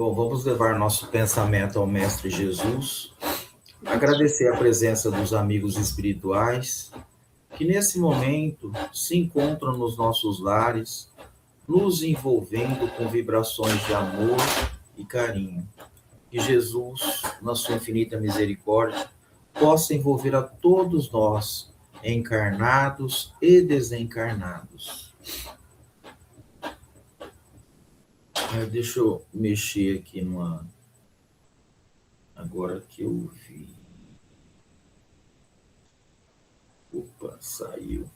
Bom, vamos levar nosso pensamento ao Mestre Jesus, agradecer a presença dos amigos espirituais que nesse momento se encontram nos nossos lares, nos envolvendo com vibrações de amor e carinho. Que Jesus, na sua infinita misericórdia, possa envolver a todos nós, encarnados e desencarnados. Deixa eu mexer aqui numa... Agora que eu vi. Opa, saiu.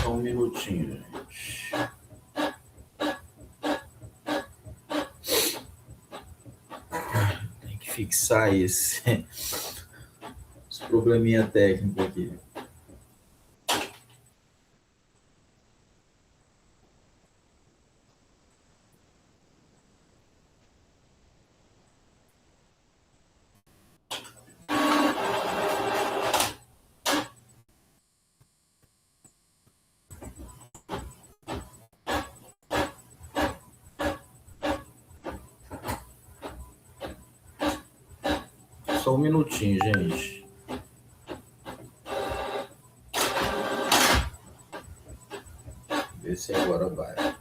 Só um minutinho, gente. Tem que fixar esse probleminha técnico aqui. Só um minutinho, gente. Ver se agora vai.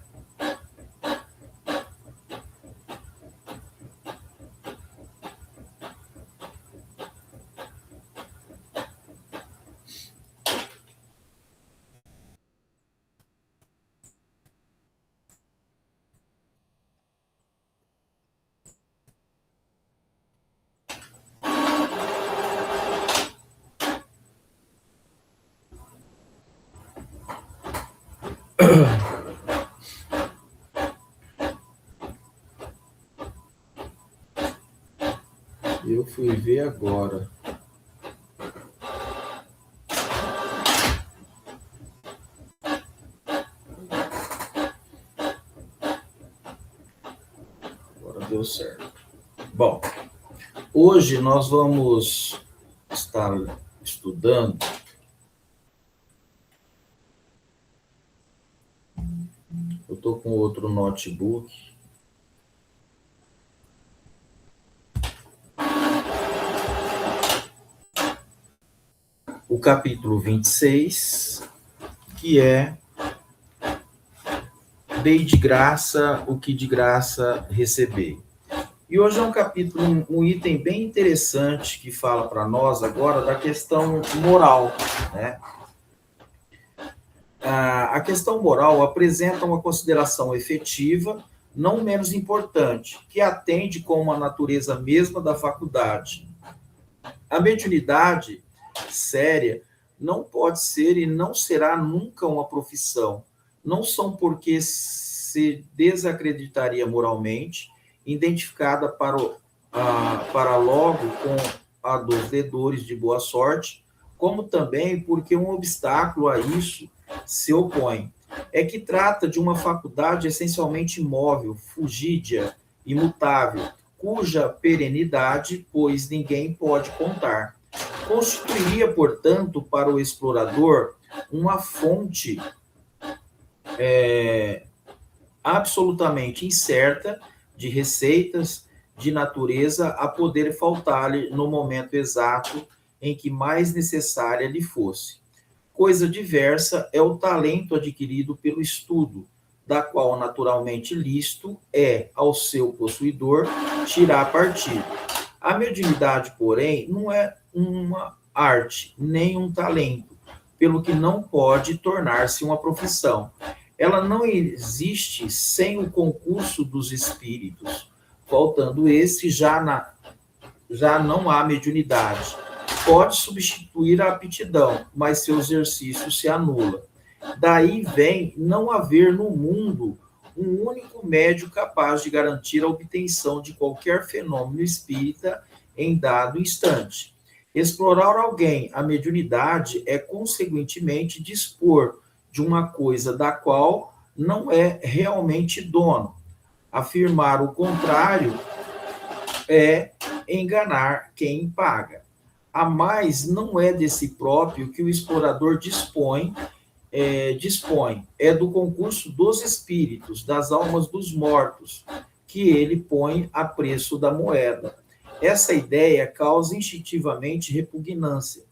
Eu fui ver agora. Agora deu certo. Bom, hoje nós vamos estar estudando eu estou com outro notebook. O capítulo 26, que é Dei de graça o que de graça receber. E hoje é um capítulo, um item bem interessante que fala para nós agora da questão moral, né? A questão moral apresenta uma consideração efetiva, não menos importante, que atende como a natureza mesma da faculdade. A mediunidade séria não pode ser e não será nunca uma profissão. Não são porque se desacreditaria moralmente, identificada para logo com a dos dedores de boa sorte, como também porque um obstáculo a isso se opõe. É que trata de uma faculdade essencialmente imóvel, fugídia, imutável, cuja perenidade, pois ninguém pode contar. Constituiria, portanto, para o explorador uma fonte absolutamente incerta de receitas de natureza a poder faltar-lhe no momento exato em que mais necessária lhe fosse. Coisa diversa é o talento adquirido pelo estudo, da qual naturalmente lícito é ao seu possuidor tirar partido. A mediunidade, porém, não é uma arte, nem um talento, pelo que não pode tornar-se uma profissão. Ela não existe sem o concurso dos espíritos. Faltando esse, já não há mediunidade. Pode substituir a aptidão, mas seu exercício se anula. Daí vem não haver no mundo um único médio capaz de garantir a obtenção de qualquer fenômeno espírita em dado instante. Explorar alguém a mediunidade é, consequentemente, dispor de uma coisa da qual não é realmente dono. Afirmar o contrário é enganar quem paga. A mais não é de si próprio que o explorador dispõe, é do concurso dos espíritos, das almas dos mortos, que ele põe a preço da moeda. Essa ideia causa instintivamente repugnância.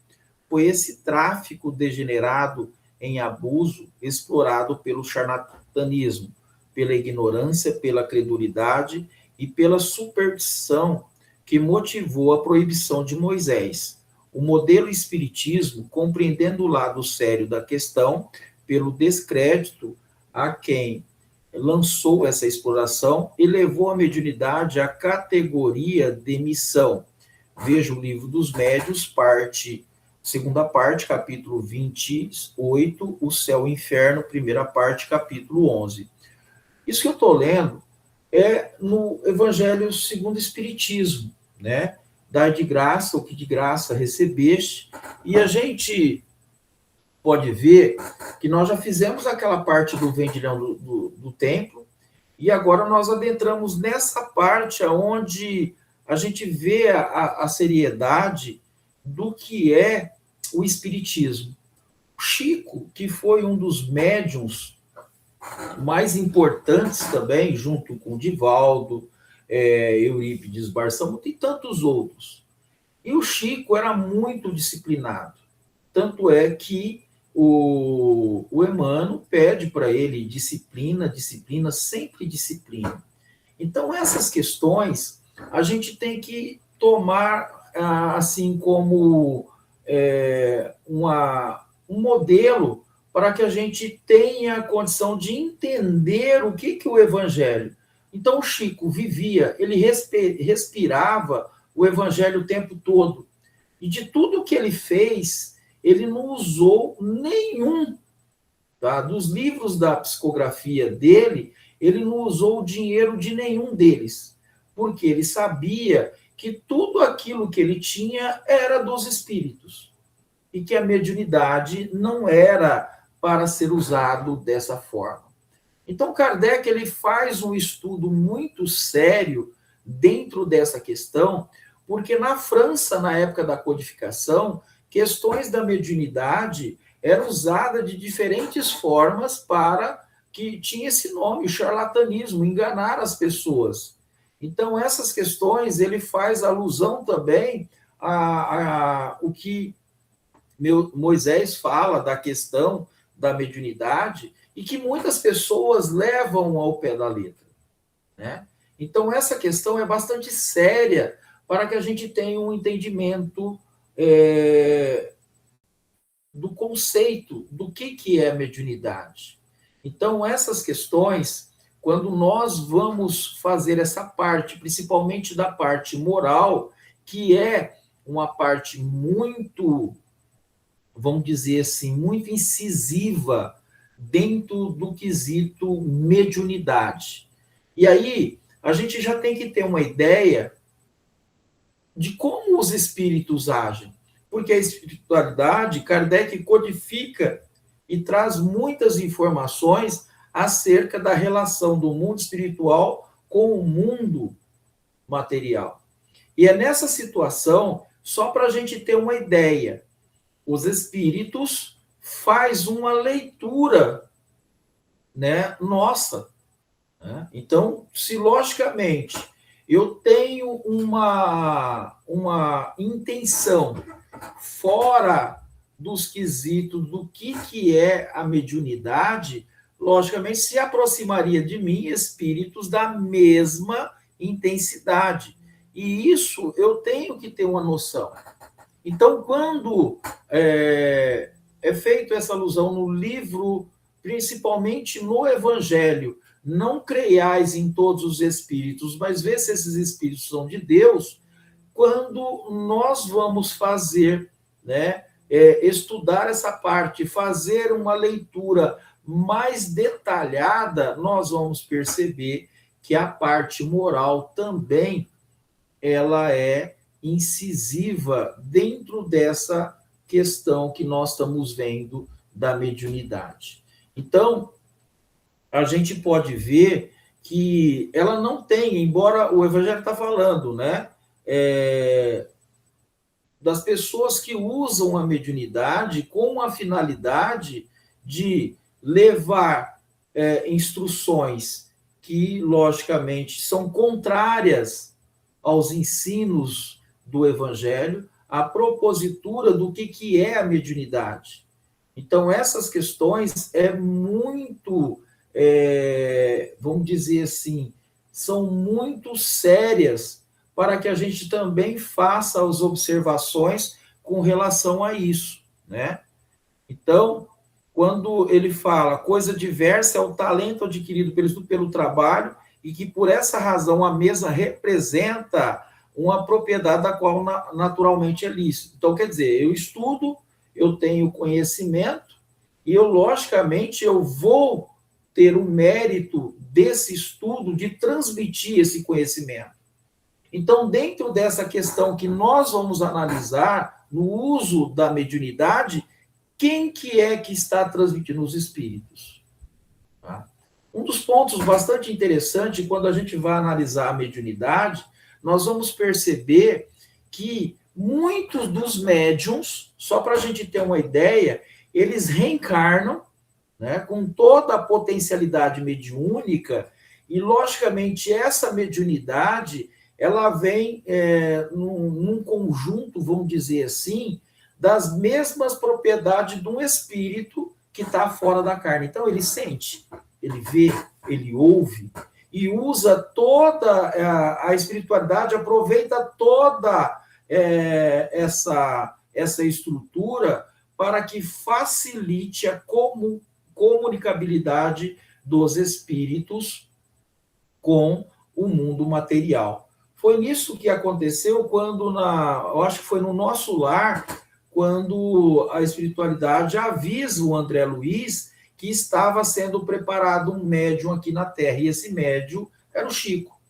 Foi esse tráfico degenerado em abuso explorado pelo charlatanismo, pela ignorância, pela credulidade e pela superstição que motivou a proibição de Moisés. O modelo espiritismo, compreendendo o lado sério da questão, pelo descrédito a quem lançou essa exploração, elevou a mediunidade à categoria de missão. Veja o Livro dos Médiuns, segunda parte, capítulo 28, O Céu e o Inferno, primeira parte, capítulo 11. Isso que eu estou lendo é no Evangelho segundo o Espiritismo, né? Dar de graça o que de graça recebeste. E a gente pode ver que nós já fizemos aquela parte do vendilhão do templo, e agora nós adentramos nessa parte onde a gente vê a seriedade do que é o Espiritismo. Chico, que foi um dos médiuns mais importantes também, junto com Divaldo, Eurípides Barçamuto e tantos outros. E o Chico era muito disciplinado. Tanto é que o Emmanuel pede para ele disciplina, disciplina, sempre disciplina. Então, essas questões a gente tem que tomar assim como um modelo para que a gente tenha a condição de entender o que o Evangelho. Então, o Chico vivia, ele respirava o Evangelho o tempo todo. E de tudo que ele fez, ele não usou nenhum, tá? Dos livros da psicografia dele, ele não usou o dinheiro de nenhum deles, porque ele sabia que tudo aquilo que ele tinha era dos espíritos, e que a mediunidade não era para ser usado dessa forma. Então, Kardec ele faz um estudo muito sério dentro dessa questão, porque na França, na época da codificação, questões da mediunidade eram usadas de diferentes formas para que tinha esse nome, o charlatanismo, enganar as pessoas. Então, essas questões, ele faz alusão também o que Moisés fala da questão da mediunidade e que muitas pessoas levam ao pé da letra, né? Então, essa questão é bastante séria para que a gente tenha um entendimento do conceito do que é mediunidade. Então, essas questões, quando nós vamos fazer essa parte, principalmente da parte moral, que é uma parte muito, vamos dizer assim, muito incisiva dentro do quesito mediunidade. E aí, a gente já tem que ter uma ideia de como os espíritos agem. Porque a espiritualidade, Kardec codifica e traz muitas informações acerca da relação do mundo espiritual com o mundo material. E é nessa situação, só para a gente ter uma ideia, os espíritos faz uma leitura, né, nossa. Né? Então, se logicamente eu tenho uma intenção fora dos quesitos do que é a mediunidade, logicamente se aproximaria de mim espíritos da mesma intensidade. E isso eu tenho que ter uma noção. Então, quando é feito essa alusão no livro, principalmente no Evangelho, não creiais em todos os espíritos, mas vê se esses espíritos são de Deus, quando nós vamos fazer, né, estudar essa parte, fazer uma leitura mais detalhada, nós vamos perceber que a parte moral também ela é incisiva dentro dessa questão que nós estamos vendo da mediunidade. Então, a gente pode ver que ela não tem, embora o Evangelho está falando, né? Das pessoas que usam a mediunidade com a finalidade de levar instruções que, logicamente, são contrárias aos ensinos do Evangelho, à propositura do que é a mediunidade. Então, essas questões muito, vamos dizer assim, são muito sérias para que a gente também faça as observações com relação a isso, né? Então, quando ele fala coisa diversa é o talento adquirido pelo trabalho e que por essa razão a mesa representa uma propriedade da qual naturalmente é lícito. Então, quer dizer, eu estudo, eu tenho conhecimento e eu, logicamente, eu vou ter o mérito desse estudo de transmitir esse conhecimento. Então, dentro dessa questão que nós vamos analisar no uso da mediunidade, quem que é que está transmitindo os espíritos? Tá? Um dos pontos bastante interessantes, quando a gente vai analisar a mediunidade, nós vamos perceber que muitos dos médiums, só para a gente ter uma ideia, eles reencarnam, né, com toda a potencialidade mediúnica, e, logicamente, essa mediunidade ela vem num conjunto, vamos dizer assim, das mesmas propriedades de um espírito que está fora da carne. Então, ele sente, ele vê, ele ouve, e usa toda a espiritualidade, aproveita toda essa estrutura para que facilite a comunicabilidade dos espíritos com o mundo material. Foi nisso que aconteceu quando, eu acho que foi no nosso lar, quando a espiritualidade avisa o André Luiz que estava sendo preparado um médium aqui na Terra, e esse médium era o Chico.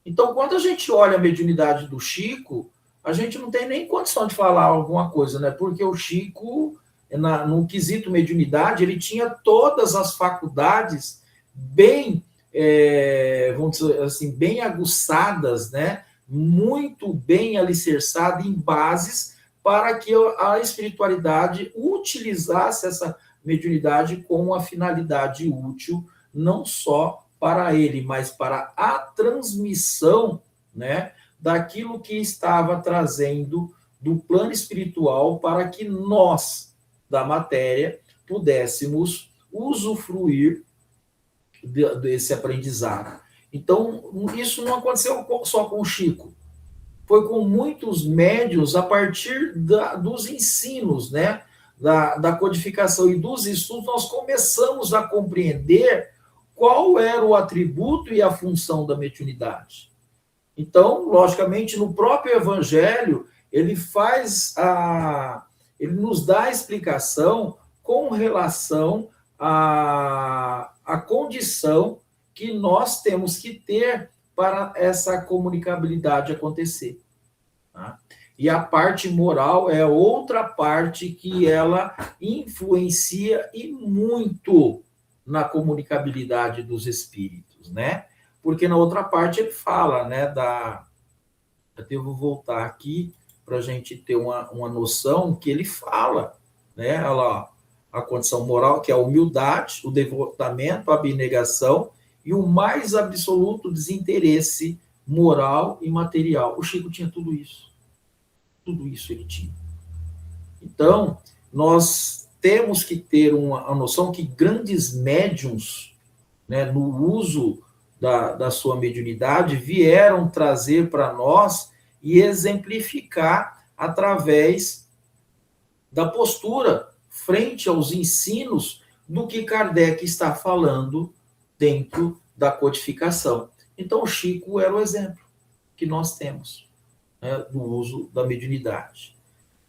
Então, quando a gente olha a mediunidade do Chico, a gente não tem nem condição de falar alguma coisa, né? Porque o Chico, no quesito mediunidade, ele tinha todas as faculdades bem vamos dizer assim, bem aguçadas, né? Muito bem alicerçada em bases para que a espiritualidade utilizasse essa mediunidade com uma finalidade útil, não só para ele, mas para a transmissão, né, daquilo que estava trazendo do plano espiritual para que nós, da matéria, pudéssemos usufruir desse aprendizado. Então, isso não aconteceu só com o Chico, foi com muitos médiuns a partir dos ensinos, né, da codificação e dos estudos, nós começamos a compreender qual era o atributo e a função da mediunidade. Então, logicamente, no próprio Evangelho, ele nos dá a explicação com relação a condição que nós temos que ter para essa comunicabilidade acontecer. Tá? E a parte moral é outra parte que ela influencia e muito na comunicabilidade dos espíritos, né? Porque na outra parte ele fala, né, até eu vou voltar aqui para a gente ter uma noção que ele fala, né? Olha lá, a condição moral, que é a humildade, o devotamento, a abnegação e o mais absoluto desinteresse moral e material. O Chico tinha tudo isso. Tudo isso ele tinha. Então, nós temos que ter uma noção que grandes médiums, né, no uso da sua mediunidade, vieram trazer para nós e exemplificar através da postura frente aos ensinos do que Kardec está falando dentro da codificação. Então, o Chico era o exemplo que nós temos, né, do uso da mediunidade.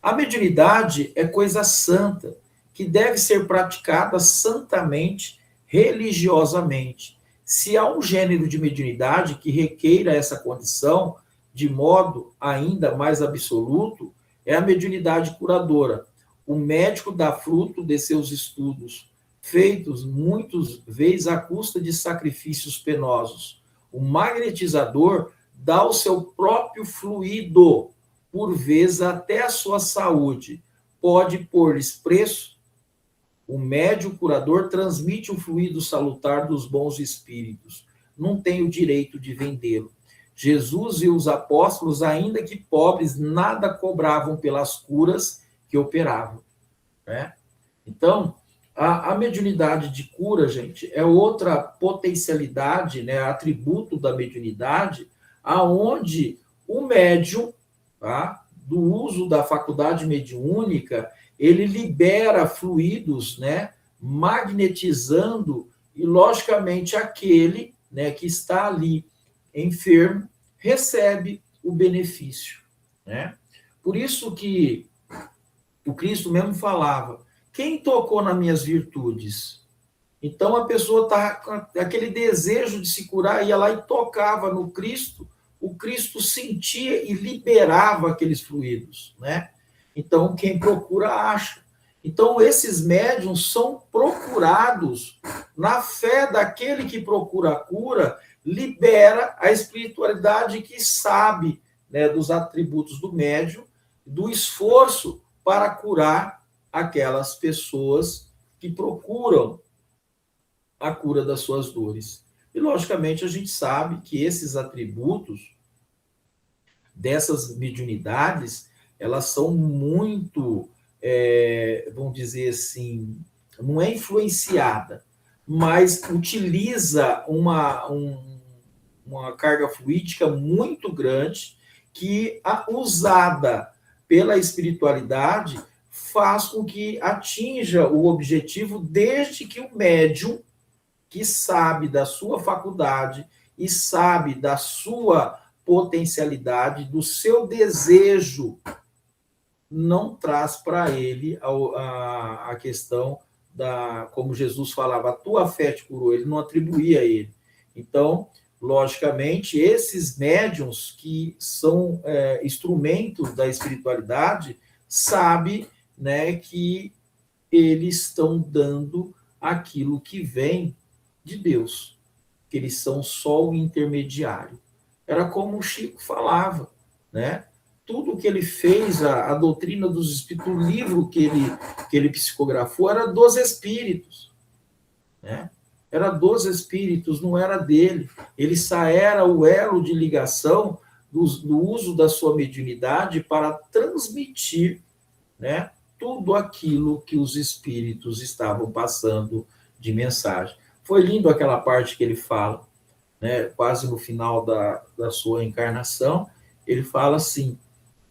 A mediunidade é coisa santa, que deve ser praticada santamente, religiosamente. Se há um gênero de mediunidade que requeira essa condição, de modo ainda mais absoluto, é a mediunidade curadora. O médico dá fruto de seus estudos feitos muitas vezes à custa de sacrifícios penosos. O magnetizador dá o seu próprio fluido, por vezes até a sua saúde. Pode pôr-lhes preço. O médium curador transmite o fluido salutar dos bons espíritos. Não tem o direito de vendê-lo. Jesus e os apóstolos, ainda que pobres, nada cobravam pelas curas que operavam. Né? Então, a mediunidade de cura, gente, é outra potencialidade, né, atributo da mediunidade, aonde o médium, tá, do uso da faculdade mediúnica, ele libera fluidos, né, magnetizando, e, logicamente, aquele, né, que está ali enfermo recebe o benefício. Né? Por isso que o Cristo mesmo falava, quem tocou nas minhas virtudes? Então a pessoa está com aquele desejo de se curar, ia lá e tocava no Cristo, o Cristo sentia e liberava aqueles fluidos, né? Então quem procura acha. Então esses médiuns são procurados na fé daquele que procura a cura, libera a espiritualidade que sabe, né, dos atributos do médium, do esforço para curar aquelas pessoas que procuram a cura das suas dores. E, logicamente, a gente sabe que esses atributos dessas mediunidades, elas são muito, vamos dizer assim, não é influenciada, mas utiliza uma carga fluídica muito grande que, usada pela espiritualidade, faz com que atinja o objetivo, desde que o médium, que sabe da sua faculdade e sabe da sua potencialidade, do seu desejo, não traz para ele a questão da, como Jesus falava, a tua fé te curou, ele não atribuía a ele. Então, logicamente, esses médiuns que são instrumentos da espiritualidade, sabe, né, que eles estão dando aquilo que vem de Deus, que eles são só o intermediário. Era como o Chico falava, né? Tudo que ele fez, a doutrina dos espíritos, o livro que ele psicografou, era dos espíritos, né? Era dos espíritos, não era dele. Ele só era o elo de ligação do uso da sua mediunidade para transmitir, né, tudo aquilo que os espíritos estavam passando de mensagem. Foi lindo aquela parte que ele fala, né, quase no final da sua encarnação, ele fala assim,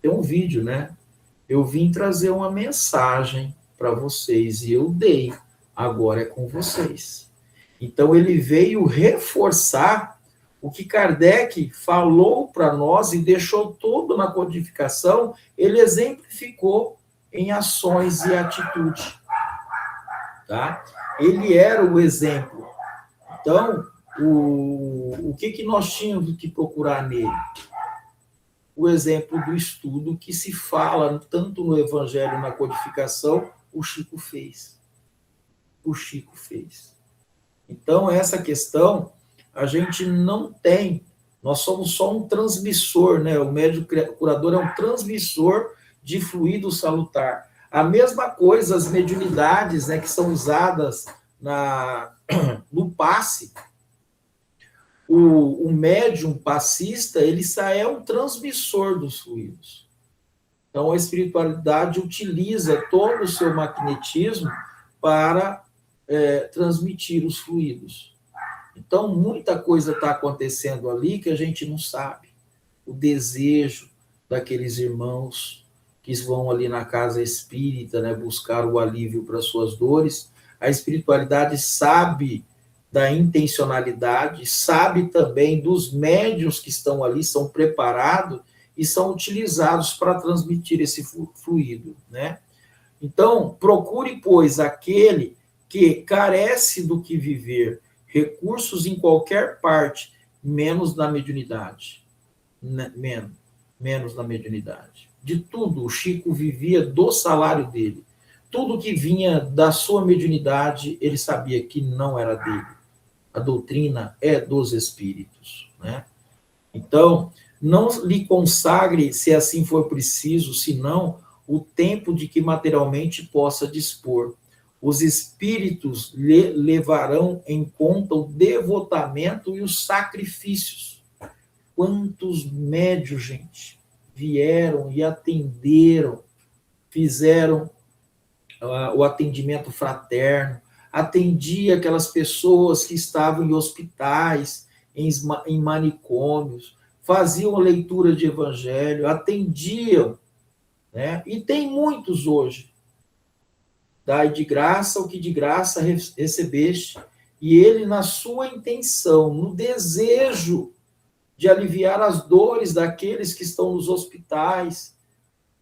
tem um vídeo, né? Eu vim trazer uma mensagem para vocês e eu dei, agora é com vocês. Então ele veio reforçar o que Kardec falou para nós e deixou tudo na codificação, ele exemplificou em ações e atitude. Tá? Ele era o exemplo. Então, o que nós tínhamos que procurar nele? O exemplo do estudo que se fala tanto no Evangelho, na codificação, o Chico fez. O Chico fez. Então, essa questão, a gente não tem, nós somos só um transmissor, né? O médium curador é um transmissor de fluido salutar. A mesma coisa, as mediunidades, né, que são usadas no passe, o médium passista, ele só é um transmissor dos fluidos. Então, a espiritualidade utiliza todo o seu magnetismo para transmitir os fluidos. Então, muita coisa está acontecendo ali que a gente não sabe. O desejo daqueles irmãos que vão ali na casa espírita, né, buscar o alívio para suas dores. A espiritualidade sabe da intencionalidade, sabe também dos médiuns que estão ali, são preparados e são utilizados para transmitir esse fluido, né? Então, procure, pois, aquele que carece do que viver, recursos em qualquer parte, menos na mediunidade. Menos na mediunidade. De tudo, o Chico vivia do salário dele. tudo que vinha da sua mediunidade, ele sabia que não era dele. A doutrina é dos espíritos, né? Então, não lhe consagre, se assim for preciso, senão o tempo de que materialmente possa dispor. Os espíritos lhe levarão em conta o devotamento e os sacrifícios. Quantos médios, gente, vieram e atenderam, fizeram o atendimento fraterno, atendia aquelas pessoas que estavam em hospitais, em manicômios, faziam leitura de evangelho, atendiam, né? E tem muitos hoje. Dai de graça o que de graça recebeste. E ele, na sua intenção, no desejo de aliviar as dores daqueles que estão nos hospitais,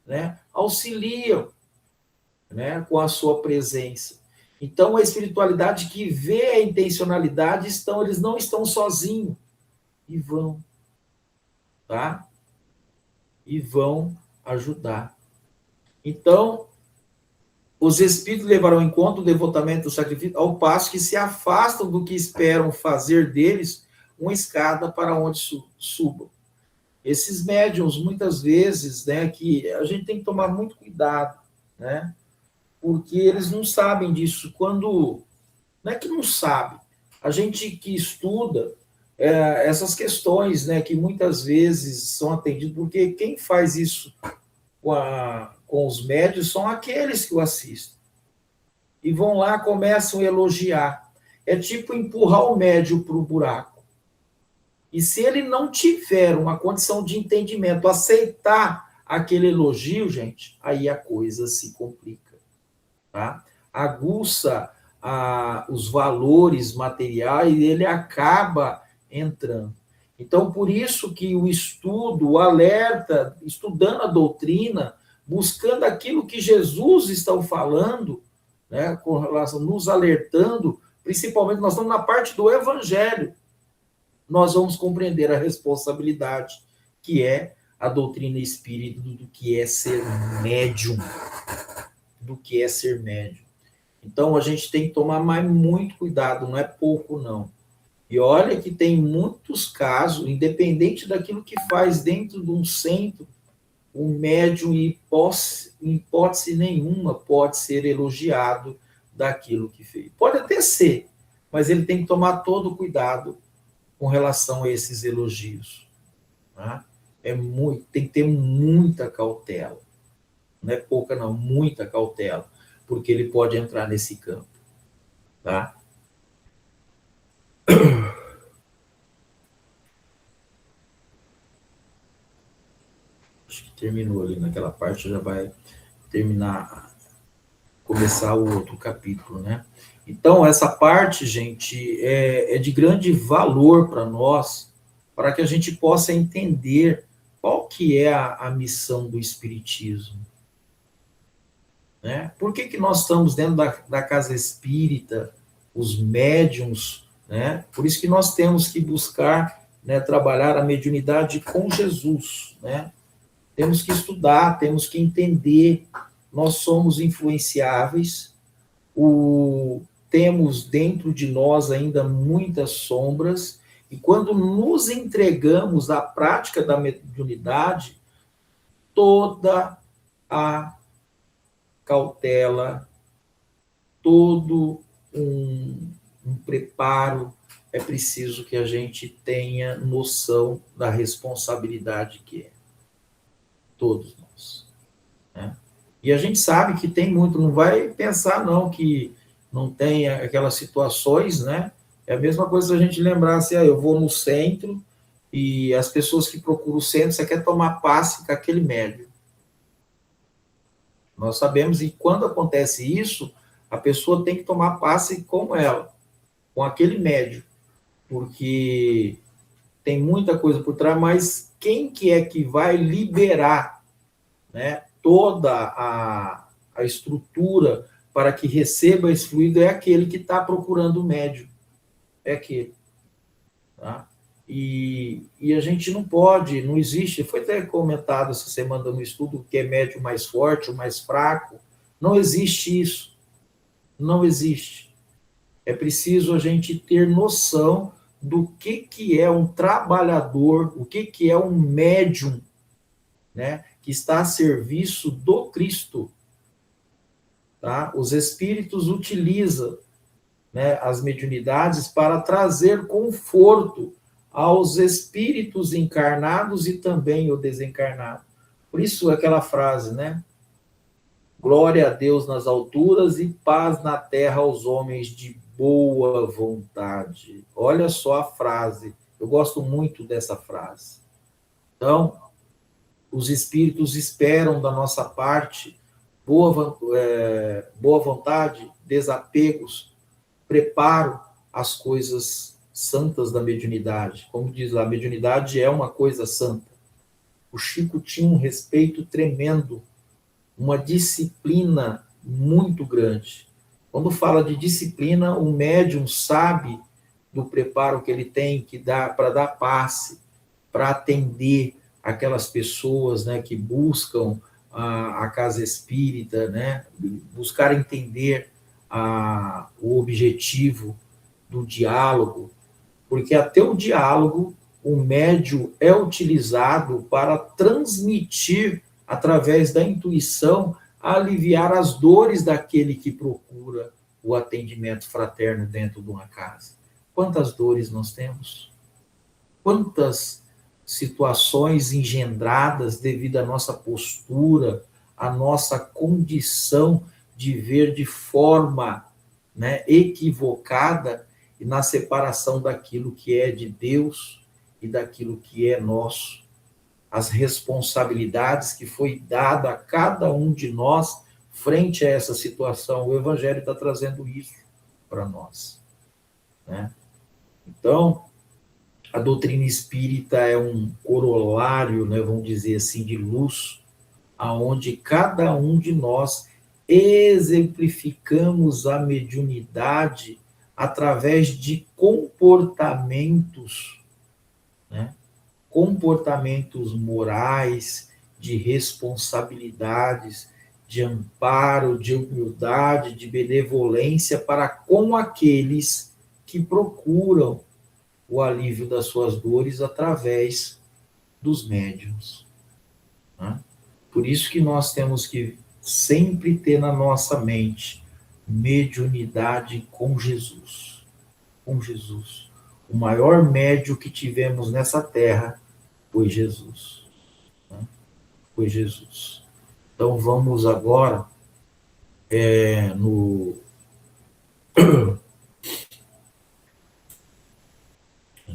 né, auxiliam, né, com a sua presença. Então, a espiritualidade que vê a intencionalidade, eles não estão sozinhos. E vão, tá? E vão ajudar. Então, os espíritos levarão em conta o devotamento do sacrifício, ao passo que se afastam do que esperam fazer deles uma escada para onde subam. Esses médiums, muitas vezes, né, que a gente tem que tomar muito cuidado, né? Porque eles não sabem disso. Quando não é que não sabe, a gente que estuda essas questões, né, que muitas vezes são atendidas, porque quem faz isso com os médios são aqueles que o assistem. E vão lá, começam a elogiar. É tipo empurrar o médio para o buraco. E se ele não tiver uma condição de entendimento, aceitar aquele elogio, gente, aí a coisa se complica. Tá? Aguça os valores materiais e ele acaba entrando. Então, por isso que o estudo, o alerta, estudando a doutrina, buscando aquilo que Jesus está falando, né, com relação, nos alertando, principalmente nós estamos na parte do evangelho, nós vamos compreender a responsabilidade que é a doutrina espírita do que é ser médium, do que é ser médium. Então, a gente tem que tomar muito cuidado, não é pouco, não. E olha que tem muitos casos, independente daquilo que faz dentro de um centro, o médium, em hipótese nenhuma, pode ser elogiado daquilo que fez. Pode até ser, mas ele tem que tomar todo o cuidado com relação a esses elogios. Tá? Tem que ter muita cautela. Não é pouca, não, muita cautela, porque ele pode entrar nesse campo. Tá? Acho que terminou ali naquela parte, já vai começar o outro capítulo, né? Então, essa parte, gente, é de grande valor para nós, para que a gente possa entender qual que é a missão do Espiritismo. Né? Por que nós estamos dentro da casa espírita, os médiums, né? Por isso que nós temos que buscar, né, trabalhar a mediunidade com Jesus, né? Temos que estudar, temos que entender, nós somos influenciáveis, temos dentro de nós ainda muitas sombras, e quando nos entregamos à prática da mediunidade, toda a cautela, todo um preparo, é preciso que a gente tenha noção da responsabilidade que é. Todos nós. Né? E a gente sabe que tem muito, não vai pensar não que não tem aquelas situações, né? É a mesma coisa a gente lembrar assim, eu vou no centro e as pessoas que procuram o centro, você quer tomar passe com aquele médium. Nós sabemos, e quando acontece isso, a pessoa tem que tomar passe com ela, com aquele médium, porque tem muita coisa por trás, mas quem que é que vai liberar, né, toda a estrutura para que receba esse fluido é aquele que está procurando o médium. É aquele. Tá? E a gente não pode, não existe, foi até comentado essa semana no estudo, que é médium mais forte ou mais fraco, Não existe isso. Não existe. É preciso a gente ter noção do que é um trabalhador, o que é um médium, né, que está a serviço do Cristo. Tá? Os espíritos utilizam, né, as mediunidades para trazer conforto aos espíritos encarnados e também o desencarnado. Por isso aquela frase, né? Glória a Deus nas alturas e paz na terra aos homens de boa vontade. Olha só a frase. Eu gosto muito dessa frase. Então, os espíritos esperam da nossa parte boa vontade, desapegos, preparo às coisas santas da mediunidade. Como diz lá, a mediunidade é uma coisa santa. O Chico tinha um respeito tremendo, uma disciplina muito grande. Quando fala de disciplina, o médium sabe do preparo que ele tem que dar para dar passe, para atender aquelas pessoas, né, que buscam a casa espírita, né, buscar entender o objetivo do diálogo, porque até o diálogo, o médium é utilizado para transmitir, através da intuição, aliviar as dores daquele que procura o atendimento fraterno dentro de uma casa. Quantas dores nós temos? Quantas situações engendradas devido à nossa postura, à nossa condição de ver de forma, né, equivocada e na separação daquilo que é de Deus e daquilo que é nosso. As responsabilidades que foi dada a cada um de nós frente a essa situação. O Evangelho está trazendo isso para nós, né? Então, a doutrina espírita é um corolário, né, vamos dizer assim, de luz, aonde cada um de nós exemplificamos a mediunidade através de comportamentos, né? Comportamentos morais, de responsabilidades, de amparo, de humildade, de benevolência para com aqueles que procuram o alívio das suas dores através dos médiuns, né? Por isso que nós temos que sempre ter na nossa mente mediunidade com Jesus. Com Jesus. O maior médium que tivemos nessa terra foi Jesus, né? Foi Jesus. Então vamos agora no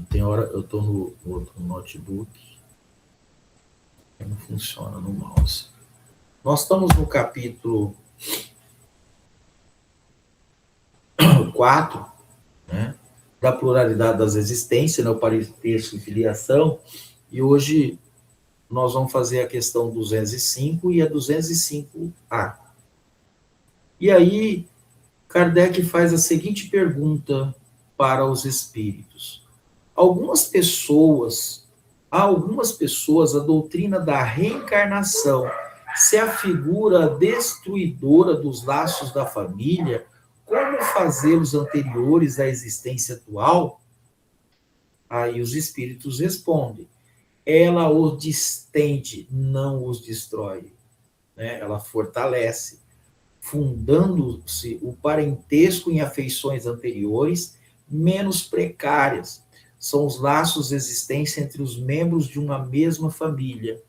tem hora eu estou no outro notebook que não funciona no mouse. Nós estamos no capítulo 4, né, da pluralidade das existências, né, o parentesco e filiação, e hoje nós vamos fazer a questão 205 e a 205A. E aí, Kardec faz a seguinte pergunta para os espíritos. A algumas pessoas, a doutrina da reencarnação se afigura destruidora dos laços da família, como fazê-los anteriores à existência atual? Aí os espíritos respondem: ela os distende, não os destrói, né? Ela fortalece, fundando-se o parentesco em afeições anteriores, menos precárias. São os laços de existência entre os membros de uma mesma família.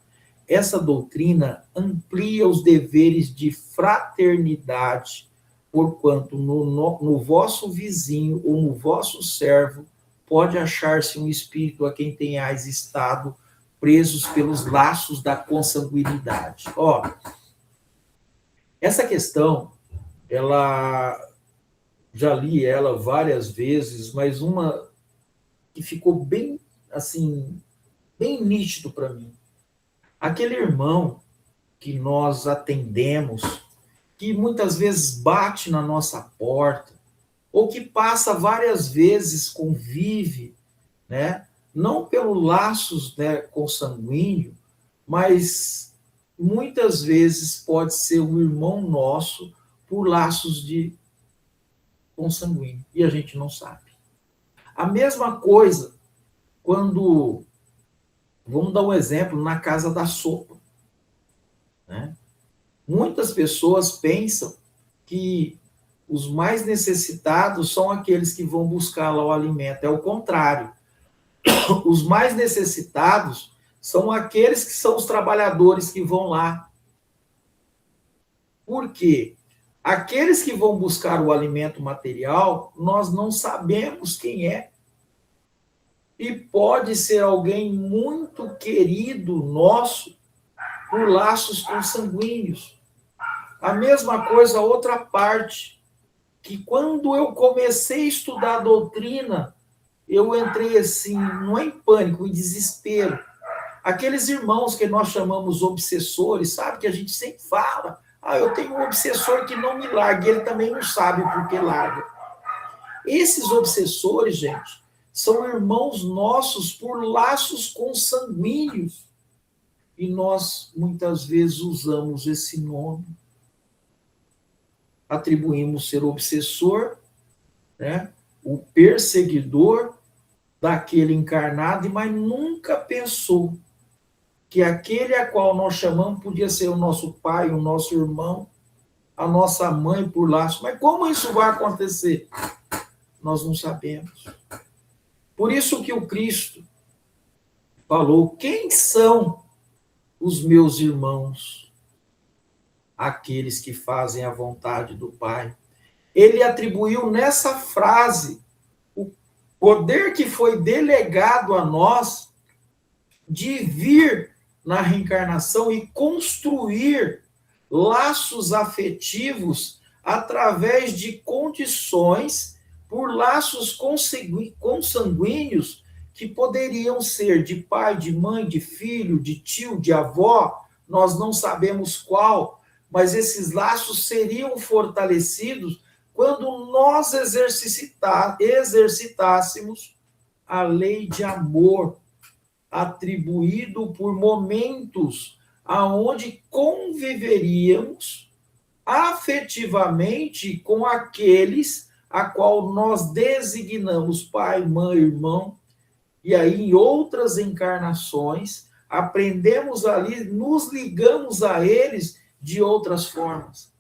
Essa doutrina amplia os deveres de fraternidade, porquanto no vosso vizinho ou no vosso servo pode achar-se um espírito a quem tenhais estado presos pelos laços da consanguinidade. Ó, essa questão, ela já li ela várias vezes, mas uma que ficou bem, assim, bem nítido para mim. Aquele irmão que nós atendemos, que muitas vezes bate na nossa porta, ou que passa várias vezes, convive, né? Não pelo laços, né, consanguíneo, mas muitas vezes pode ser um irmão nosso por laços de consanguíneo, e a gente não sabe. A mesma coisa quando, vamos dar um exemplo, na casa da sopa, né? Muitas pessoas pensam que os mais necessitados são aqueles que vão buscar lá o alimento. É o contrário. Os mais necessitados são aqueles que são os trabalhadores que vão lá. Por quê? Aqueles que vão buscar o alimento material, nós não sabemos quem é. E pode ser alguém muito querido nosso por laços consanguíneos. A mesma coisa, a outra parte, que quando eu comecei a estudar a doutrina, eu entrei assim, não é em pânico, em desespero. Aqueles irmãos que nós chamamos obsessores, sabe, que a gente sempre fala, eu tenho um obsessor que não me larga, e ele também não sabe por que larga. Esses obsessores, gente, são irmãos nossos por laços consanguíneos. E nós, muitas vezes, usamos esse nome. Atribuímos ser obsessor, né? O perseguidor daquele encarnado, mas nunca pensou que aquele a qual nós chamamos podia ser o nosso pai, o nosso irmão, a nossa mãe por laço. Mas como isso vai acontecer? Nós não sabemos. Por isso que o Cristo falou: quem são os meus irmãos? Aqueles que fazem a vontade do Pai. Ele atribuiu nessa frase o poder que foi delegado a nós de vir na reencarnação e construir laços afetivos através de condições por laços consanguíneos que poderiam ser de pai, de mãe, de filho, de tio, de avó, nós não sabemos qual, mas esses laços seriam fortalecidos quando nós exercitássemos a lei de amor atribuído por momentos aonde conviveríamos afetivamente com aqueles a qual nós designamos pai, mãe, irmão, e aí em outras encarnações aprendemos ali, nos ligamos a eles de outras formas.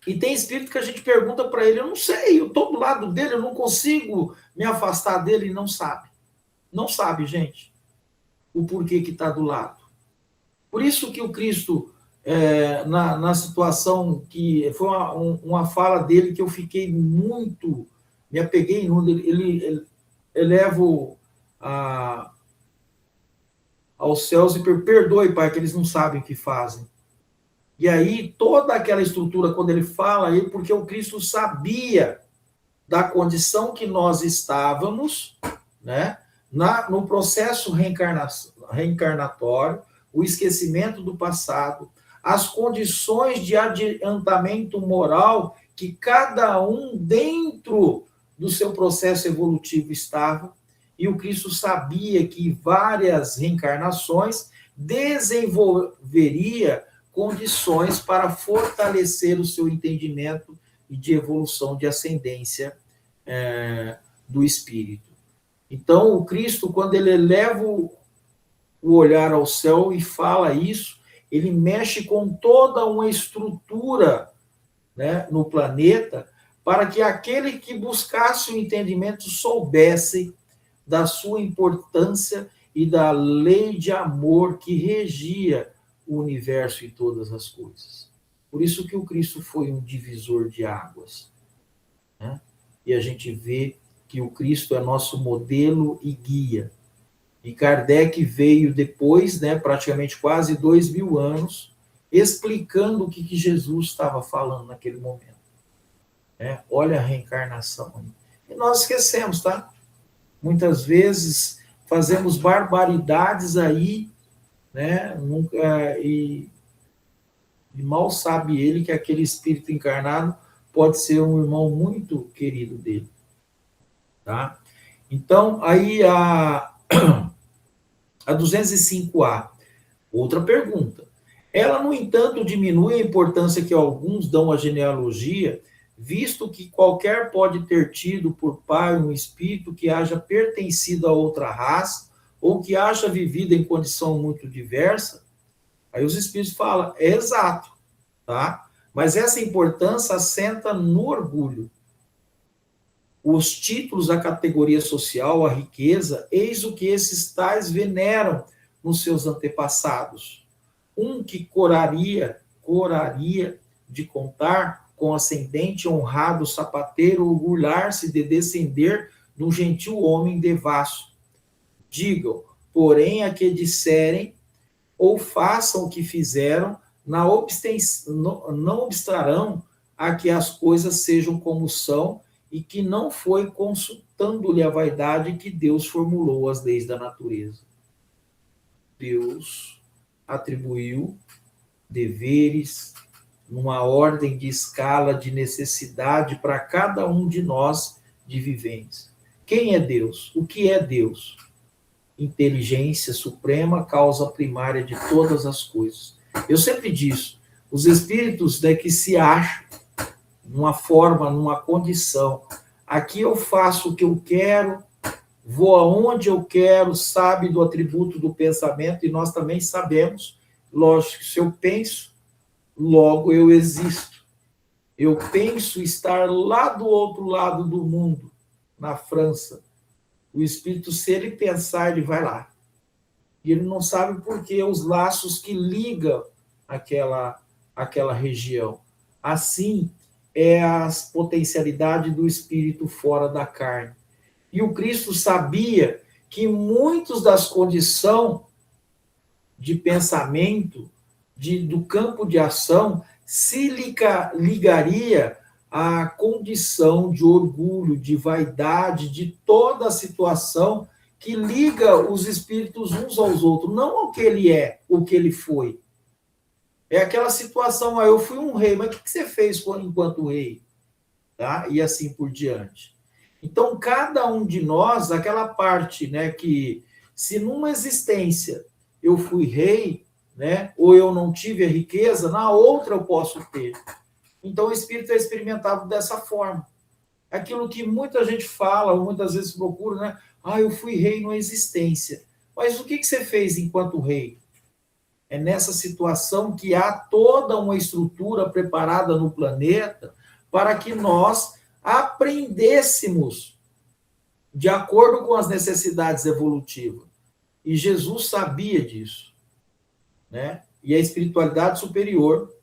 E tem espírito que a gente pergunta para ele, eu não sei, eu estou do lado dele, eu não consigo me afastar dele, e não sabe. Não sabe, gente, o porquê que está do lado. Por isso que o Cristo, na situação que foi uma fala dele que eu fiquei muito, me apeguei, ele eleva aos céus e perdoe, Pai, que eles não sabem o que fazem. E aí, toda aquela estrutura, quando ele fala, porque o Cristo sabia da condição que nós estávamos, né, no processo reencarnatório, o esquecimento do passado, as condições de adiantamento moral que cada um dentro do seu processo evolutivo estava, e o Cristo sabia que várias reencarnações desenvolveria condições para fortalecer o seu entendimento e de evolução, de ascendência do espírito. Então, o Cristo, quando ele eleva o olhar ao céu e fala isso, ele mexe com toda uma estrutura, né, no planeta, para que aquele que buscasse o entendimento soubesse da sua importância e da lei de amor que regia o universo e todas as coisas. Por isso que o Cristo foi um divisor de águas, né? E a gente vê que o Cristo é nosso modelo e guia. E Kardec veio depois, né, praticamente quase 2000 anos, explicando o que Jesus estava falando naquele momento. Olha a reencarnação. E nós esquecemos, tá? Muitas vezes fazemos barbaridades aí, né? E mal sabe ele que aquele espírito encarnado pode ser um irmão muito querido dele, tá? Então, aí a 205A. Outra pergunta. Ela, no entanto, diminui a importância que alguns dão à genealogia, visto que qualquer pode ter tido por pai um espírito que haja pertencido a outra raça ou que haja vivido em condição muito diversa? Aí os espíritos falam, é exato, tá? Mas essa importância assenta no orgulho. Os títulos, a categoria social, a riqueza, eis o que esses tais veneram nos seus antepassados. Um que coraria de contar com ascendente honrado sapateiro, orgulhar-se de descender de um gentil homem devasso. Digam, porém, a que disserem, ou façam o que fizeram, não obstarão a que as coisas sejam como são, e que não foi consultando-lhe a vaidade que Deus formulou as leis da natureza. Deus atribuiu deveres numa ordem de escala de necessidade para cada um de nós de viventes. Quem é Deus? O que é Deus? Inteligência suprema, causa primária de todas as coisas. Eu sempre disse, os espíritos, né, que se acham numa forma, numa condição, aqui eu faço o que eu quero, vou aonde eu quero, sabe do atributo do pensamento, e nós também sabemos, lógico, se eu penso, logo eu existo. Eu penso estar lá do outro lado do mundo, na França. O espírito, se ele pensar, ele vai lá. E ele não sabe por que os laços que ligam aquela região. Assim é a potencialidade do espírito fora da carne. E o Cristo sabia que muitas das condições de pensamento, do campo de ação, se ligaria à condição de orgulho, de vaidade, de toda a situação que liga os espíritos uns aos outros, não ao que ele é, o que ele foi. É aquela situação, eu fui um rei, mas o que você fez enquanto rei? Tá? E assim por diante. Então, cada um de nós, aquela parte, né, que se numa existência eu fui rei, né, ou eu não tive a riqueza, na outra eu posso ter. Então, o espírito é experimentado dessa forma. Aquilo que muita gente fala, muitas vezes procura, né? Eu fui rei numa existência. Mas o que você fez enquanto rei? É nessa situação que há toda uma estrutura preparada no planeta para que nós aprendêssemos de acordo com as necessidades evolutivas. E Jesus sabia disso, né? E a espiritualidade superior,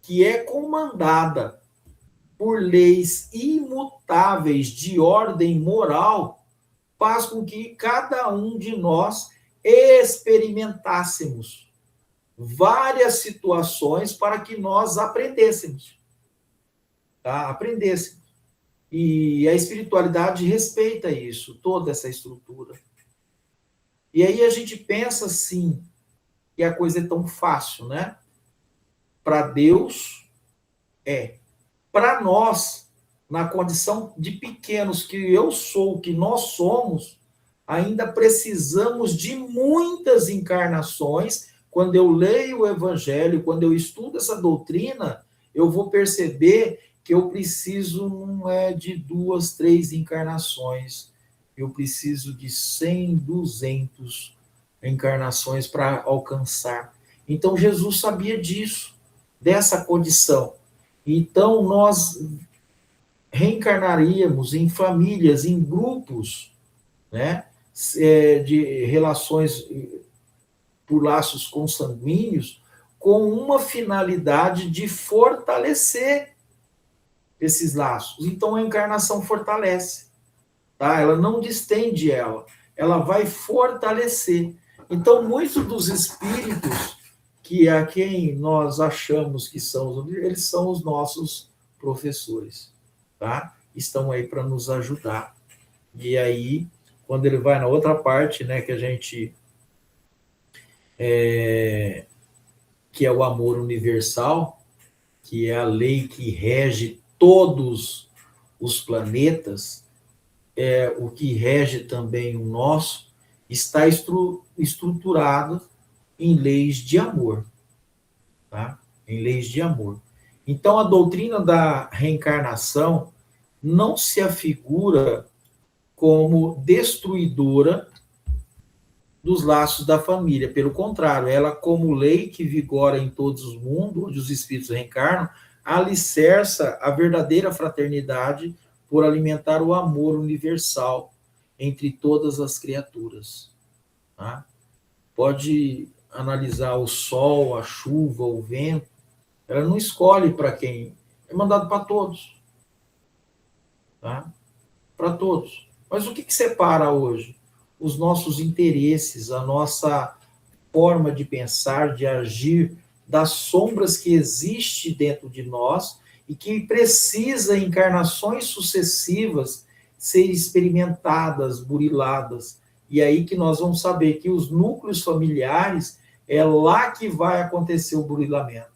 que é comandada por leis imutáveis de ordem moral, faz com que cada um de nós experimentássemos várias situações para que nós aprendêssemos. Tá? Aprendêssemos. E a espiritualidade respeita isso, toda essa estrutura. E aí a gente pensa assim, que a coisa é tão fácil, né? Para Deus, é. Para nós, na condição de pequenos que eu sou, que nós somos, ainda precisamos de muitas encarnações. Quando eu leio o Evangelho, quando eu estudo essa doutrina, eu vou perceber que eu preciso não é de 2, 3 encarnações. Eu preciso de 100, 200 encarnações para alcançar. Então, Jesus sabia disso, dessa condição. Então, nós reencarnaríamos em famílias, em grupos, né, de relações por laços consanguíneos, com uma finalidade de fortalecer esses laços. Então, a encarnação fortalece, tá? Ela não distende ela vai fortalecer. Então, muitos dos espíritos que a quem nós achamos que são, eles são os nossos professores, tá? Estão aí para nos ajudar. E aí, quando ele vai na outra parte, né, que a gente que é o amor universal, que é a lei que rege todos os planetas, o que rege também o nosso, está estruturado em leis de amor, tá? Em leis de amor. Então, a doutrina da reencarnação não se afigura como destruidora dos laços da família. Pelo contrário, ela, como lei que vigora em todos os mundos, onde os espíritos reencarnam, alicerça a verdadeira fraternidade por alimentar o amor universal entre todas as criaturas. Tá? Pode analisar o sol, a chuva, o vento, ela não escolhe para quem, é mandado para todos. Tá? Para todos. Mas o que separa hoje? Os nossos interesses, a nossa forma de pensar, de agir, das sombras que existe dentro de nós e que precisa, em encarnações sucessivas, ser experimentadas, buriladas. E aí que nós vamos saber que os núcleos familiares é lá que vai acontecer o burilamento.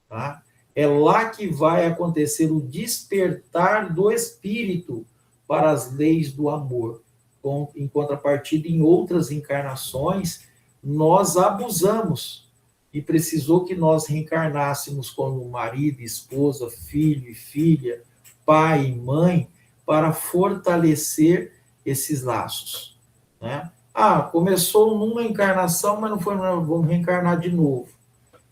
Tá? É lá que vai acontecer o despertar do espírito para as leis do amor. Em contrapartida, em outras encarnações, nós abusamos e precisou que nós reencarnássemos como marido, esposa, filho e filha, pai e mãe, para fortalecer esses laços. Né? Ah, começou numa encarnação, mas não foi, vamos reencarnar de novo.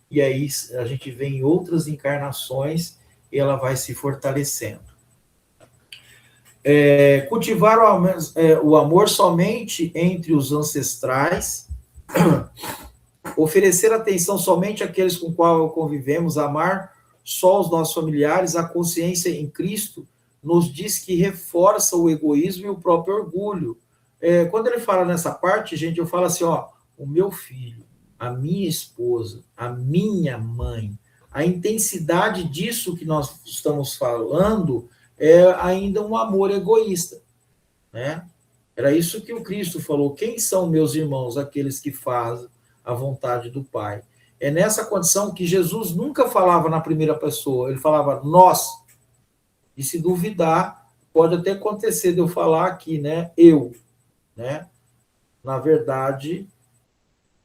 E aí a gente vê em outras encarnações e ela vai se fortalecendo. Cultivar o amor somente entre os ancestrais, oferecer atenção somente àqueles com qual convivemos, amar só os nossos familiares, a consciência em Cristo nos diz que reforça o egoísmo e o próprio orgulho. Quando ele fala nessa parte, gente, eu falo assim, ó, o meu filho, a minha esposa, a minha mãe, a intensidade disso que nós estamos falando é ainda um amor egoísta, né? Era isso que o Cristo falou. Quem são meus irmãos? Aqueles que fazem a vontade do Pai. É nessa condição que Jesus nunca falava na primeira pessoa, ele falava nós. E se duvidar, pode até acontecer de eu falar aqui, né? Eu, né? Na verdade,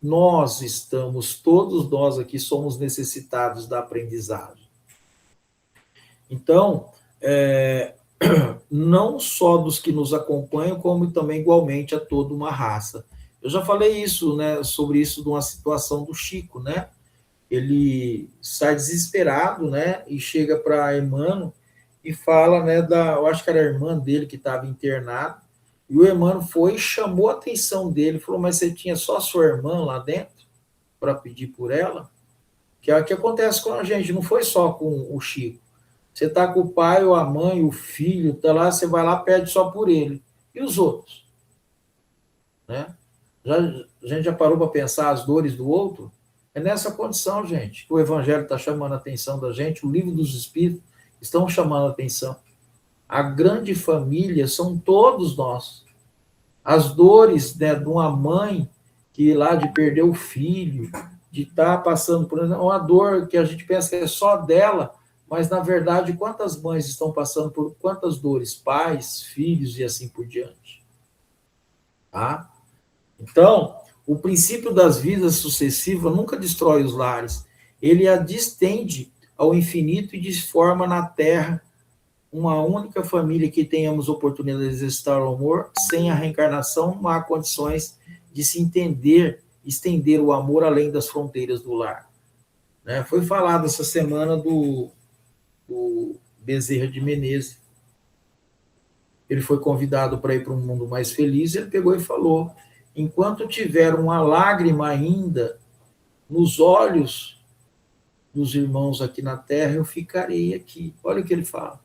nós estamos, todos nós aqui somos necessitados da aprendizagem. Então, não só dos que nos acompanham, como também igualmente a toda uma raça. Eu já falei isso, né, sobre isso de uma situação do Chico, né? Ele sai desesperado, né, e chega para Emmanuel e fala, né, eu acho que era a irmã dele que estava internada, e o Emmanuel foi e chamou a atenção dele, falou, mas você tinha só a sua irmã lá dentro para pedir por ela? Que é o que acontece com a gente, não foi só com o Chico. Você está com o pai ou a mãe, o filho, tá lá, você vai lá, pede só por ele. E os outros? Né? A gente já parou para pensar as dores do outro? É nessa condição, gente, que o Evangelho está chamando a atenção da gente, o livro dos Espíritos estão chamando a atenção. A grande família são todos nós. As dores, né, de uma mãe que lá de perder o filho, de estar passando por uma dor que a gente pensa que é só dela, mas na verdade quantas mães estão passando por quantas dores? Pais, filhos e assim por diante. Tá? Então, o princípio das vidas sucessivas nunca destrói os lares. Ele a distende ao infinito e forma na Terra uma única família que tenhamos oportunidade de exercitar o amor. Sem a reencarnação, não há condições de se entender, estender o amor além das fronteiras do lar. Né? Foi falado essa semana do Bezerra de Menezes. Ele foi convidado para ir para um mundo mais feliz, ele pegou e falou, enquanto tiver uma lágrima ainda nos olhos dos irmãos aqui na Terra, eu ficarei aqui. Olha o que ele fala.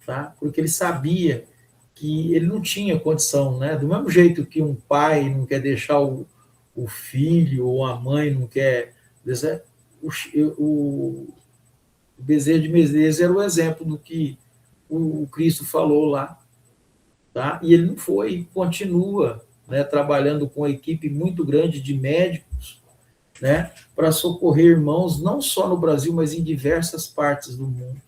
Tá? Porque ele sabia que ele não tinha condição, né? Do mesmo jeito que um pai não quer deixar o filho, ou a mãe não quer... O Bezerra de Menezes era o exemplo do que o Cristo falou lá. Tá? E ele não foi, continua, né, trabalhando com uma equipe muito grande de médicos, né, para socorrer irmãos, não só no Brasil, mas em diversas partes do mundo.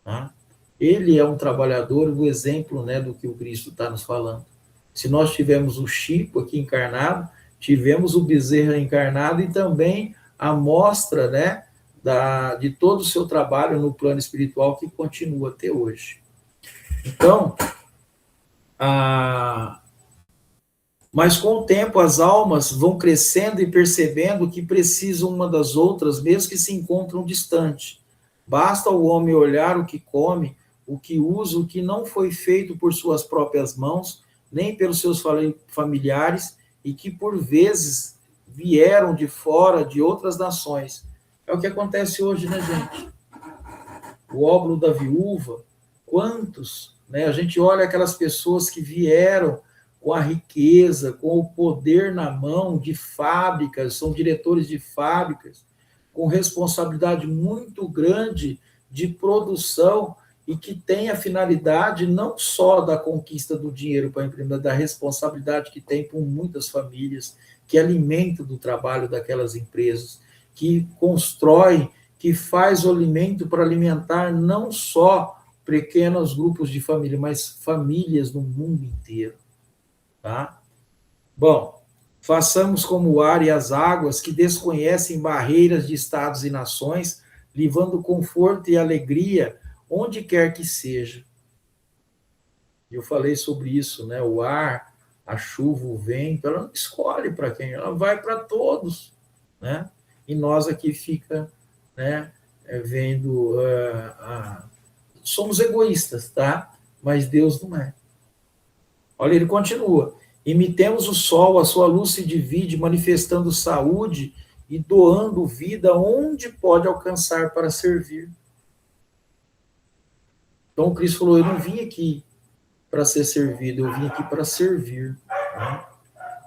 Tá? Ele é um trabalhador, o exemplo, né, do que o Cristo está nos falando. Se nós tivermos o Chico aqui encarnado, tivemos o Bezerra encarnado e também a mostra, né, de todo o seu trabalho no plano espiritual que continua até hoje. Então, mas com o tempo as almas vão crescendo e percebendo que precisam uma das outras, mesmo que se encontram distante. Basta o homem olhar o que come, o que usa, o que não foi feito por suas próprias mãos, nem pelos seus familiares, e que por vezes vieram de fora de outras nações. É o que acontece hoje, né, gente? O óbolo da viúva, quantos, né? A gente olha aquelas pessoas que vieram com a riqueza, com o poder na mão de fábricas, são diretores de fábricas, com responsabilidade muito grande de produção e que tem a finalidade não só da conquista do dinheiro para a empresa, da responsabilidade que tem com muitas famílias, que alimentam do trabalho daquelas empresas, que constrói, que faz o alimento para alimentar não só pequenos grupos de família, mas famílias no mundo inteiro. Tá? Bom, façamos como o ar e as águas que desconhecem barreiras de estados e nações, levando conforto e alegria onde quer que seja. Eu falei sobre isso, né? O ar, a chuva, o vento, ela não escolhe para quem, ela vai para todos, né? E nós aqui fica, né, vendo, somos egoístas, tá? Mas Deus não é. Olha, ele continua. Imitemos o sol, a sua luz se divide, manifestando saúde e doando vida onde pode alcançar para servir. Então, o Cristo falou, eu não vim aqui para ser servido, eu vim aqui para servir. Né?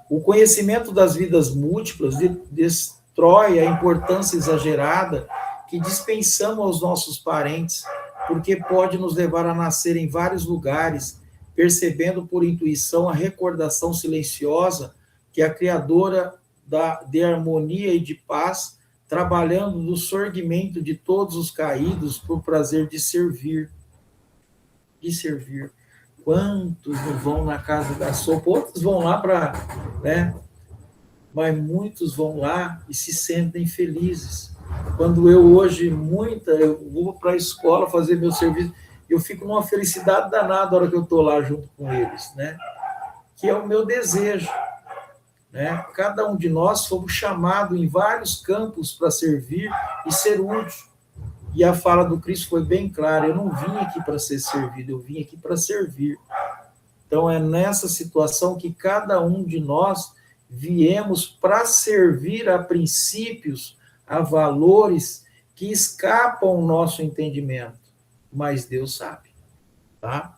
O conhecimento das vidas múltiplas destrói a importância exagerada que dispensamos aos nossos parentes, porque pode nos levar a nascer em vários lugares, percebendo por intuição a recordação silenciosa que a Criadora de harmonia e de paz, trabalhando no sorgimento de todos os caídos por prazer de servir. De servir. Quantos não vão na casa da sopa? Outros vão lá para, né? Mas muitos vão lá e se sentem felizes. Quando eu hoje, eu vou para a escola fazer meu serviço, eu fico numa felicidade danada na hora que eu estou lá junto com eles, né? Que é o meu desejo, né? Cada um de nós fomos chamados em vários campos para servir e ser útil. E a fala do Cristo foi bem clara, eu não vim aqui para ser servido, eu vim aqui para servir. Então é nessa situação que cada um de nós viemos para servir a princípios, a valores que escapam ao nosso entendimento, mas Deus sabe, tá?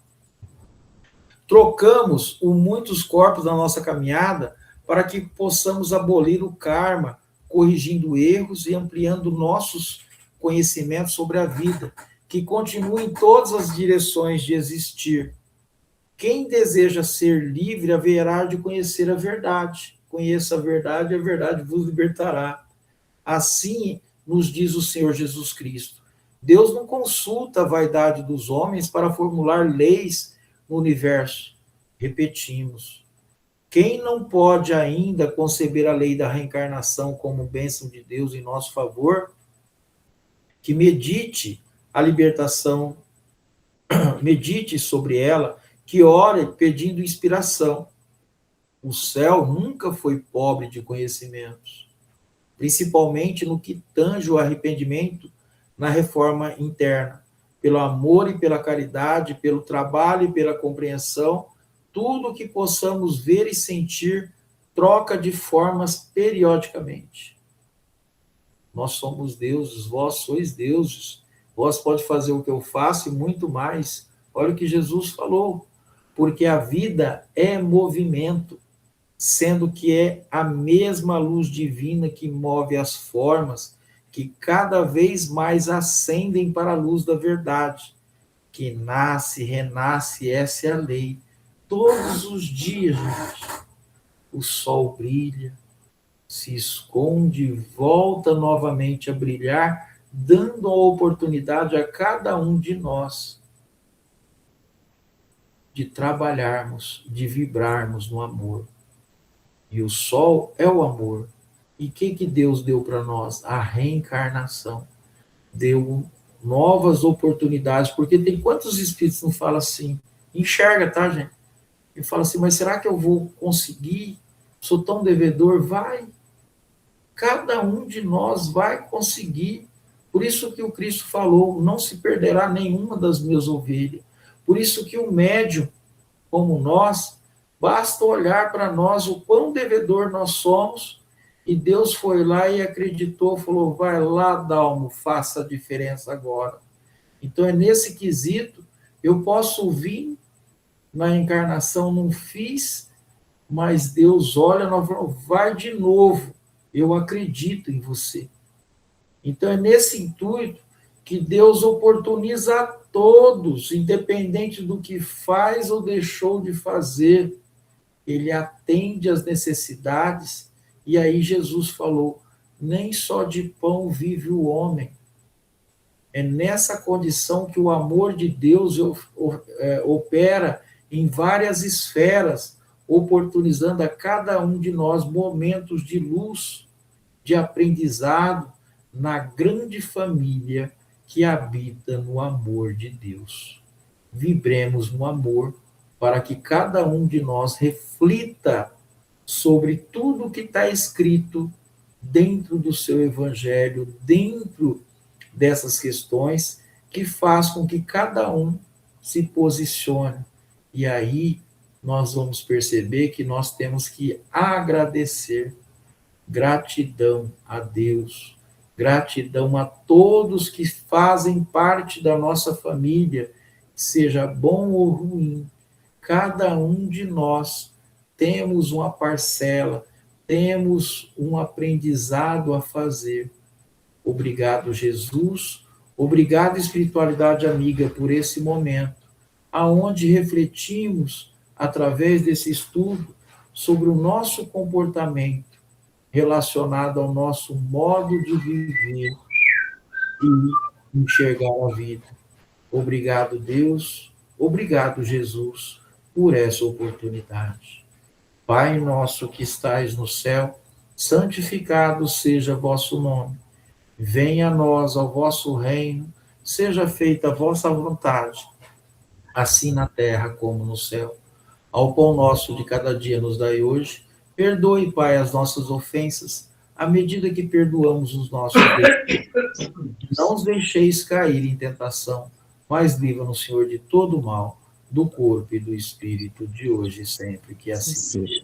Trocamos muitos corpos da nossa caminhada para que possamos abolir o karma, corrigindo erros e ampliando nossos conhecimentos sobre a vida, que continua em todas as direções de existir. Quem deseja ser livre haverá de conhecer a verdade. Conheça a verdade vos libertará. Assim nos diz o Senhor Jesus Cristo. Deus não consulta a vaidade dos homens para formular leis no universo. Repetimos. Quem não pode ainda conceber a lei da reencarnação como bênção de Deus em nosso favor, que medite a libertação, medite sobre ela, que ore pedindo inspiração. O céu nunca foi pobre de conhecimentos, principalmente no que tange o arrependimento na reforma interna, pelo amor e pela caridade, pelo trabalho e pela compreensão, tudo o que possamos ver e sentir troca de formas periodicamente. Nós somos deuses, vós sois deuses, vós pode fazer o que eu faço e muito mais. Olha o que Jesus falou, porque a vida é movimento, sendo que é a mesma luz divina que move as formas, que cada vez mais ascendem para a luz da verdade, que nasce, renasce, essa é a lei. Todos os dias, gente, o sol brilha, se esconde e volta novamente a brilhar, dando a oportunidade a cada um de nós de trabalharmos, de vibrarmos no amor. E o sol é o amor. E o que Deus deu para nós? A reencarnação. Deu novas oportunidades, porque tem quantos espíritos não falam assim? Enxerga, tá, gente? E fala assim, mas será que eu vou conseguir? Sou tão devedor? Vai. Cada um de nós vai conseguir. Por isso que o Cristo falou, não se perderá nenhuma das minhas ovelhas. Por isso que o médium, como nós, basta olhar para nós o quão devedor nós somos, e Deus foi lá e acreditou, falou, vai lá, Dalmo, faça a diferença agora. Então é nesse quesito, eu posso vir na encarnação, não fiz, mas Deus olha, vai de novo, eu acredito em você. Então é nesse intuito que Deus oportuniza a todos, independente do que faz ou deixou de fazer, ele atende às necessidades, e aí Jesus falou, nem só de pão vive o homem. É nessa condição que o amor de Deus opera em várias esferas, oportunizando a cada um de nós momentos de luz, de aprendizado, na grande família que habita no amor de Deus. Vibremos no amor, para que cada um de nós reflita sobre tudo que está escrito dentro do seu evangelho, dentro dessas questões, que faz com que cada um se posicione. E aí nós vamos perceber que nós temos que agradecer. Gratidão a Deus, gratidão a todos que fazem parte da nossa família, seja bom ou ruim, cada um de nós temos uma parcela, temos um aprendizado a fazer. Obrigado, Jesus, obrigado, espiritualidade amiga, por esse momento, aonde refletimos, através desse estudo, sobre o nosso comportamento, relacionado ao nosso modo de viver e enxergar a vida. Obrigado, Deus. Obrigado, Jesus, por essa oportunidade. Pai nosso que estais no céu, santificado seja vosso nome. Venha a nós o vosso reino, seja feita a vossa vontade, assim na terra como no céu. Ao pão nosso de cada dia nos dai hoje. Perdoe, Pai, as nossas ofensas, à medida que perdoamos os nossos devedores. Não os deixeis cair em tentação, mas livra-nos, Senhor, de todo mal, do corpo e do espírito, de hoje e sempre, que assim seja.